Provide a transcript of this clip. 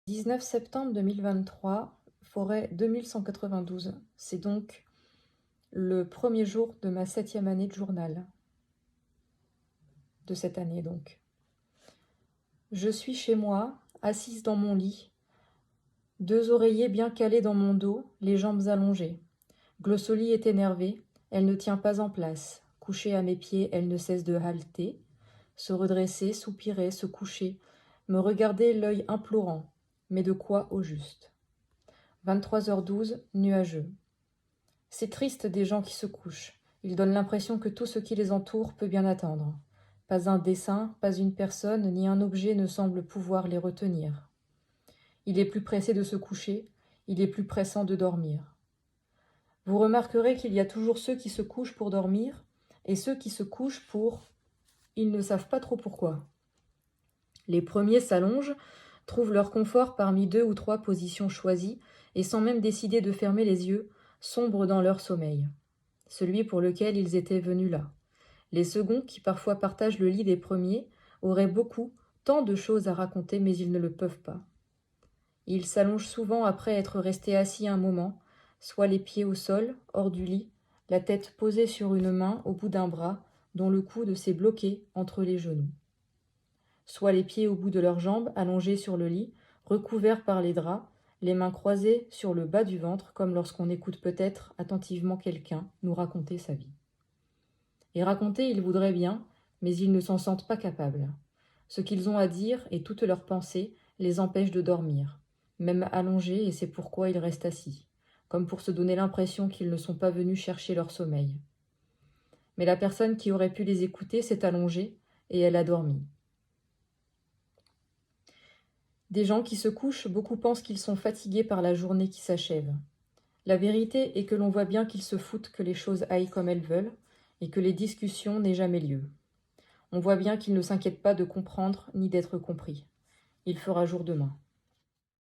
19 septembre 2023, forêt 2192. C'est donc le premier jour de ma 7e année de journal. De cette année donc. Je suis chez moi, assise dans mon lit, 2 oreillers bien calés dans mon dos, les jambes allongées. Glossoli est énervée, elle ne tient pas en place. Couchée à mes pieds, elle ne cesse de halter, se redresser, soupirer, se coucher, me regarder l'œil implorant. Mais de quoi au juste? 23h12, nuageux. C'est triste des gens qui se couchent. Ils donnent l'impression que tout ce qui les entoure peut bien attendre. Pas un dessin, pas une personne, ni un objet ne semble pouvoir les retenir. Il est plus pressé de se coucher, il est plus pressant de dormir. Vous remarquerez qu'il y a toujours ceux qui se couchent pour dormir et ceux qui se couchent pour... Ils ne savent pas trop pourquoi. Les premiers s'allongent, trouvent leur confort parmi 2 ou 3 positions choisies et sans même décider de fermer les yeux, sombrent dans leur sommeil, celui pour lequel ils étaient venus là. Les seconds, qui parfois partagent le lit des premiers, auraient beaucoup, tant de choses à raconter, mais ils ne le peuvent pas. Ils s'allongent souvent après être restés assis un moment, soit les pieds au sol, hors du lit, la tête posée sur une main au bout d'un bras, dont le coude s'est bloqué entre les genoux. Soit les pieds au bout de leurs jambes, allongés sur le lit, recouverts par les draps, les mains croisées sur le bas du ventre, comme lorsqu'on écoute peut-être attentivement quelqu'un nous raconter sa vie. Et raconter, ils voudraient bien, mais ils ne s'en sentent pas capables. Ce qu'ils ont à dire et toutes leurs pensées les empêchent de dormir, même allongés, et c'est pourquoi ils restent assis, comme pour se donner l'impression qu'ils ne sont pas venus chercher leur sommeil. Mais la personne qui aurait pu les écouter s'est allongée, et elle a dormi. Des gens qui se couchent, beaucoup pensent qu'ils sont fatigués par la journée qui s'achève. La vérité est que l'on voit bien qu'ils se foutent que les choses aillent comme elles veulent et que les discussions n'aient jamais lieu. On voit bien qu'ils ne s'inquiètent pas de comprendre ni d'être compris. Il fera jour demain.